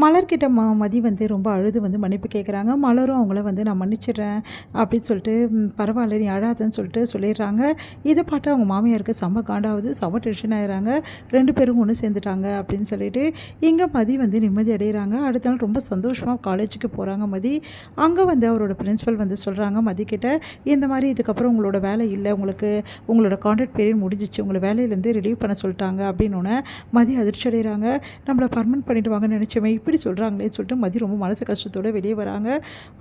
மலர்கிட்ட மதி வந்து ரொம்ப அழுது வந்து மன்னிப்பு கேட்குறாங்க. மலரும் அவங்கள வந்து நான் மன்னிச்சிடுறேன் அப்படின்னு சொல்லிட்டு, பரவாயில்ல நீ அழாதன்னு சொல்லிட்டு சொல்லிடுறாங்க. இதை பார்த்து அவங்க மாமியாருக்கு செம்ம காண்டாகுது, செம்ம டென்ஷன் ஆயிடுறாங்க. 2 பேரும் ஒன்று சேர்ந்துட்டாங்க அப்படின்னு சொல்லிட்டு இங்கே மதி வந்து நிம்மதி அடைகிறாங்க. அடுத்த நாள் ரொம்ப சந்தோஷமாக காலேஜுக்கு போகிறாங்க மதி. அங்கே வந்து அவரோட பிரின்ஸிபல் வந்து சொல்கிறாங்க மதிக்கிட்ட, இந்த மாதிரி இதுக்கப்புறம் உங்களோட வேலை இல்லை, உங்களோட கான்ட்ராக்ட் பீரியட் முடிஞ்சிச்சு, உங்களை வேலையிலேருந்து ரிலீவ் பண்ண சொல்லிட்டாங்க அப்படின்னோடனே மதி அதிர்ச்சி அடைகிறாங்க. நம்மளை பர்மனெண்ட் பண்ணிட்டு வாங்கன்னு நினச்சோமே, இப்படி சொல்கிறாங்களேன்னு சொல்லிட்டு மதி ரொம்ப மனசு கஷ்டத்தோடு வெளியே வராங்க.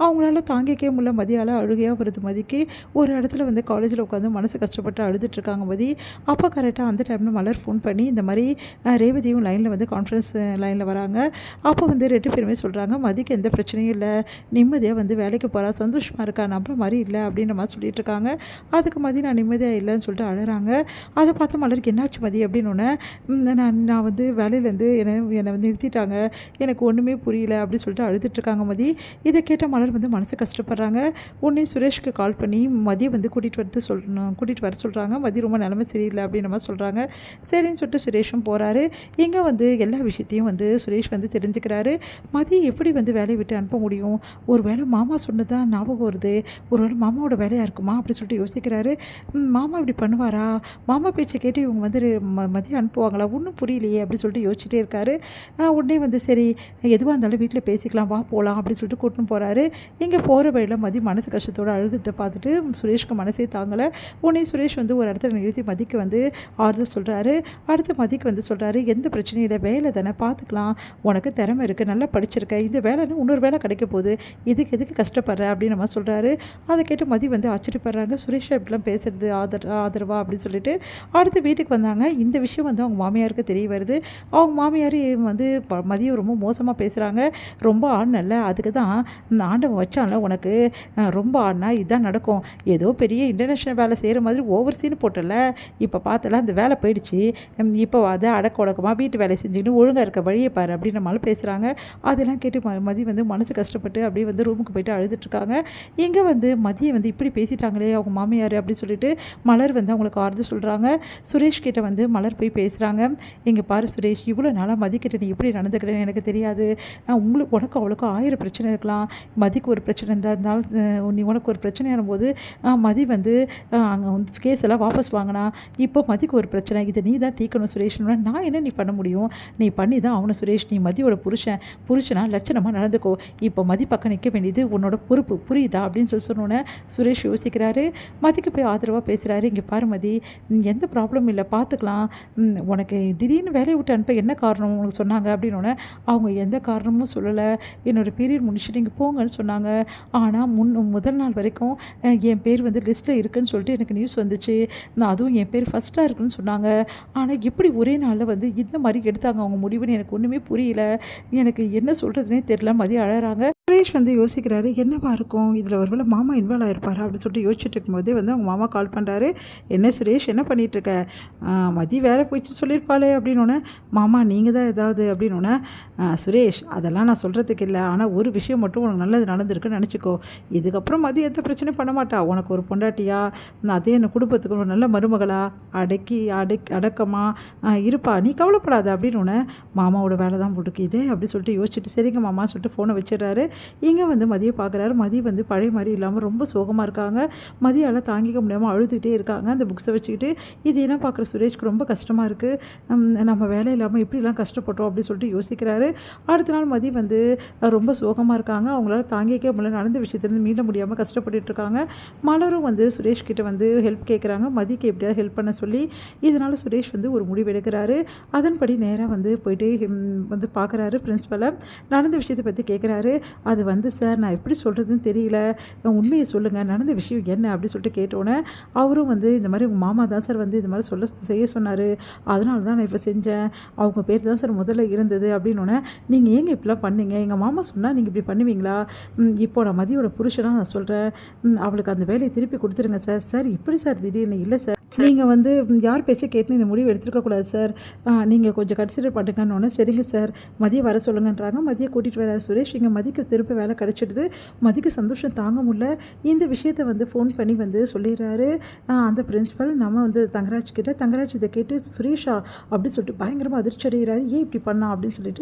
அவங்களால தாங்கிக்கவே முடியல, மதியால் அழுகையாக வருது மதிக்கு. ஒரு இடத்துல வந்து காலேஜில் உட்காந்து மனசு கஷ்டப்பட்டு அழுதுட்ருக்காங்க மதி. அப்போ கரெக்டாக அந்த டைமில் மலர் ஃபோன் பண்ணி இந்த மாதிரி ரேவதியும் லைனில் வந்து கான்ஃபரன்ஸ் லைனில் வராங்க. அப்போ வந்து 2 பேருமே சொல்கிறாங்க, மதிக்கு எந்த பிரச்சனையும் இல்லை, நிம்மதியாக வந்து வேலைக்கு போகிறா, சந்தோஷமாக இருக்கா, நம்மள மாதிரி இல்லை அப்படின்ற மாதிரி சொல்லிட்டு இருக்காங்க. அதுக்கு மதி நான் நிம்மதியாக இல்லைன்னு சொல்லிட்டு அழுறாங்க. அதை பார்த்து மலருக்கு என்னாச்சு மதி அப்படின்னோடனே, நான் வந்து வேலையிலேருந்து என்னை வந்து நிறுத்திட்டாங்க, எனக்கு ஒன்றுமே புரியல அப்படின்னு சொல்லிட்டு அழுதுட்ருக்காங்க மதி. இதை கேட்ட மலர் வந்து மனசு கஷ்டப்படுறாங்க. உடனே சுரேஷ்க்கு கால் பண்ணி மதியை வந்து கூட்டிகிட்டு வர சொல்கிறாங்க. மதி ரொம்ப நிலைமை சரியில்லை அப்படின்ற மாதிரி சொல்கிறாங்க. சரின்னு சொல்லிட்டு சுரேஷும் போகிறாரு. இங்கே வந்து எல்லா விஷயத்தையும் வந்து சுரேஷ் வந்து தெரிஞ்சுக்கிறாரு. மதி எப்படி வந்து வேலையை விட்டு அனுப்ப முடியும், ஒரு வேளை மாமா சொன்னது தான் ஞாபகம் வருது, ஒரு வேளை மாமாவோட வேலையாக இருக்குமா அப்படின்னு சொல்லிட்டு யோசிக்கிறாரு. மாமா இப்படி பண்ணுவாரா, மாமா பேச்சை கேட்டு இவங்க வந்து மதியை அனுப்புவாங்களா, ஒன்றும் புரியலையே அப்படின்னு சொல்லிட்டு யோசிச்சுட்டே இருக்காரு. உடனே வந்து சரி எதுவாக இருந்தாலும் வீட்டில் பேசிக்கலாம், வா போகலாம் அப்படின்னு சொல்லிட்டு கூட்டின்னு போகிறாரு. இங்கே போகிற வழியில் மதி மனசு கஷ்டத்தோடு அழுகிறத பார்த்துட்டு சுரேஷ்க்கு மனசே தாங்கலை. உடனே சுரேஷ் வந்து ஒரு இடத்துல நிறுத்தி மதிக்கு வந்து ஆறுதல் சொல்கிறாரு. அடுத்து மதிக்கு வந்து சொல்கிறாரு, எந்த பிரச்சனையும் இல்லை, வேலை தானே பார்த்துக்கலாம், உனக்கு திறமை இருக்குது, நல்லா படிச்சிருக்க, இந்த வேலைன்னு இன்னொரு வேலை கிடைக்க போகுது, எதுக்கு கஷ்டப்படுற அப்படின்னு நம்ம சொல்கிறாரு. அதை கேட்டு மதி வந்து ஆச்சரியப்படுறாங்க. சுரேஷா இப்படிலாம் பேசுறது ஆதரவா அப்படின்னு சொல்லிட்டு அடுத்து வீட்டுக்கு வந்தாங்க. இந்த விஷயம் வந்து அவங்க மாமியாருக்கு தெரிய வருது. அவங்க மாமியார் வந்து மதியம் ரொம்ப மோசமாக பேசுகிறாங்க. ரொம்ப ஆடினல்ல, அதுக்கு தான் ஆண்டவன் வச்சான்ல உனக்கு, ரொம்ப ஆடினா இதுதான் நடக்கும், ஏதோ பெரிய இன்டர்நேஷ்னல் வேலை செய்கிற மாதிரி ஓவர் சீன் போட்டல, இப்போ பார்த்தலாம் அந்த வேலை போயிடுச்சு, இப்போ அதை அடக்க உடக்கமாக வீட்டு வேலை செஞ்சுக்கிட்டு ஒழுங்காக இருக்க வழியை பாரு அப்படின்னு நம்மளால பேசுகிறாங்க. அதெல்லாம் கேட்டு மதி வந்து மனசு கஷ்டப்பட்டு அப்படியே வந்து ரூமுக்கு போயிட்டு அழுதுட்ருக்காங்க. இங்கே வந்து மதியை வந்து இப்படி பேசிட்டாங்களே அவங்க மாமியார் அப்படின்னு சொல்லிட்டு மலர் வந்து அவங்களுக்கு ஆறுதல் சொல்கிறாங்க. சுரேஷ் கிட்ட வந்து மலர் போய் பேசுகிறாங்க. இங்கே பாரு சுரேஷ், இவ்வளோ நாளாக மதிக்கிட்ட நீ எப்படி நடந்துக்கிறேன்னு எனக்கு தெரியாது, உனக்கு அவளுக்கு 1000 பிரச்சனை இருக்கலாம், மதிக்கு ஒரு பிரச்சனை இருந்தாலும் நீ உனக்கு ஒரு பிரச்சனையான போது மதி வந்து அங்கே வந்து கேஸ் எல்லாம் வாபஸ் வாங்கினா, இப்போ மதிக்கு ஒரு பிரச்சனை, இதை நீ தான் தீர்க்கணும் சுரேஷ்னு. நான் என்ன நீ பண்ண முடியும், நீ பண்ணி தான் அவனை சுரேஷ், நீ மதியோட புருஷனா லட்சணமாக நடந்துக்கோ, இப்போ மதி பக்கம் நிற்க வேண்டியது உன்னோட பொறுப்பு, புரியுதா அப்படின்னு சொன்னோன்னே சுரேஷ் யோசிக்கிறாரு. மதிக்கு போய் ஆதரவாக பேசுகிறாரு. இங்கே பாரு மதி, எந்த ப்ராப்ளமும் இல்லை, பார்த்துக்கலாம், உனக்கு திடீர்னு வேலையை விட்டு அனுப்ப என்ன காரணம் உனக்கு சொன்னாங்க அப்படின்னோடனே அவங்க எந்த காரணமும் சொல்லலை, என்னோடய பீரியட் முடிச்சுட்டு இங்கே போங்கன்னு சொன்னாங்க, ஆனால் முதல் நாள் வரைக்கும் என் பேர் வந்து லிஸ்ட்டில் இருக்குதுன்னு சொல்லிட்டு எனக்கு நியூஸ் வந்துச்சு, அதுவும் என் பேர் ஃபஸ்ட்டாக இருக்குன்னு சொன்னாங்க, ஆனால் எப்படி ஒரே நாளில் வந்து இந்த மாதிரி எடுத்தாங்க அவங்க முடிவுன்னு எனக்கு ஒன்றுமே புரியல, எனக்கு என்ன சொல்கிறதுனே தெரியல. மதி அழறாங்க. சுரேஷ் வந்து யோசிக்கிறாரு, என்னவா இருக்கும், இதில் ஒருவேளை மாமா இன்வால்வ் ஆகிருப்பாரா அப்படின்னு சொல்லிட்டு யோசிச்சுட்டு இருக்கும்போதே வந்து அவங்க மாமா கால் பண்ணுறாரு. என்ன சுரேஷ் என்ன பண்ணிகிட்ருக்க, மதி வேலை போயிடுச்சு சொல்லியிருப்பாளே அப்படின்னோடனே, மாமா நீங்கள் தான் ஏதாவது அப்படின்னோடனே, சுரேஷ் அதெல்லாம் நான் சொல்கிறதுக்கு இல்லை, ஆனால் ஒரு விஷயம் மட்டும் உனக்கு நல்லது நடந்திருக்குன்னு நினச்சிக்கோ, இதுக்கப்புறம் மதி எந்த பிரச்சனையும் பண்ண மாட்டா, உனக்கு ஒரு பொண்டாட்டியா, அதே என்ன குடும்பத்துக்கு ஒரு நல்ல மருமகளா அடக்கமாக இருப்பா, நீ கவலைப்படாத அப்படின்னோடனே, மாமாவோட வேலை தான் போட்டுக்குது அப்படி சொல்லிட்டு யோசிச்சுட்டு சரிங்க மாமா சொல்லிட்டு ஃபோனை வச்சிடறாரு. இங்கே வந்து மதியை பார்க்குறாரு. மதி வந்து பழைய மாதிரி இல்லாமல் ரொம்ப சோகமாக இருக்காங்க. மதியால் தாங்கிக்க முடியாமல் அழுதுகிட்டே இருக்காங்க அந்த புக்ஸை வச்சுக்கிட்டு. இது என்ன பார்க்குற சுரேஷ்க்கு ரொம்ப கஷ்டமாக இருக்குது, நம்ம வேலை இல்லாமல் எப்படிலாம் கஷ்டப்பட்டோம் அப்படின்னு சொல்லிட்டு யோசிக்கிறாரு. அடுத்த நாள் மதி வந்து ரொம்ப சோகமாக இருக்காங்க. அவங்களால தாங்கிக்க முடியல, நடந்த விஷயத்துலேருந்து மீள முடியாமல் கஷ்டப்பட்டுட்டு இருக்காங்க. மலரும் வந்து சுரேஷ் கிட்ட வந்து ஹெல்ப் கேட்குறாங்க, மதிக்கு எப்படியாவது ஹெல்ப் பண்ண சொல்லி. இதனால் சுரேஷ் வந்து ஒரு முடிவு எடுக்கிறாரு. அதன்படி நேராக வந்து போயிட்டு வந்து பார்க்குறாரு பிரின்ஸிபலை. நடந்த விஷயத்தை பற்றி கேட்குறாரு. அது வந்து சார் நான் எப்படி சொல்கிறதுன்னு தெரியல, உண்மையை சொல்லுங்கள், நடந்த விஷயம் என்ன அப்படின்னு சொல்லிட்டு கேட்டோன்னே அவரும் வந்து இந்த மாதிரி உங்கள் மாமா தான் சார் வந்து இந்த மாதிரி செய்ய சொன்னார், அதனால தான் நான் இப்போ செஞ்சேன், அவங்க பேர் தான் சார் முதல்ல இருந்தது அப்படின்னோடனே, நீங்கள் ஏங்க இப்படிலாம் பண்ணீங்க, எங்கள் மாமா சொன்னால் நீங்கள் இப்படி பண்ணுவீங்களா, இப்போ நான் மதியோட புருஷனாக நான் சொல்கிறேன், அவளுக்கு அந்த வேலையை திருப்பி கொடுத்துருங்க சார். சார் இப்படி சார் திடீர்னு இல்லை சார், நீங்கள் வந்து யார் பேச்சை கேட்டுன்னு இந்த முடிவு எடுத்துருக்கக்கூடாது சார், நீங்கள் கொஞ்சம் கன்சிடர் பண்ணுங்கன்னு. சரிங்க சார், மதியை வர சொல்லுங்கன்றாங்க. மதியை கூட்டிகிட்டு வர சுரேஷ். இங்கே மதிக்கு திருப்பி வேலை கிடச்சிடுது. மதிக்கு சந்தோஷம் தாங்க முடியல. இந்த விஷயத்தை வந்து ஃபோன் பண்ணி வந்து சொல்லிடுறாரு அந்த பிரின்ஸிபல். நம்ம வந்து தங்கராஜ் கிட்ட. தங்கராஜ் இதை கேட்டு சுரேஷா அப்படின்னு சொல்லிட்டு பயங்கரமாக அதிர்ச்சி அடைகிறாரு. ஏன் இப்படி பண்ணா அப்படின்னு சொல்லிட்டு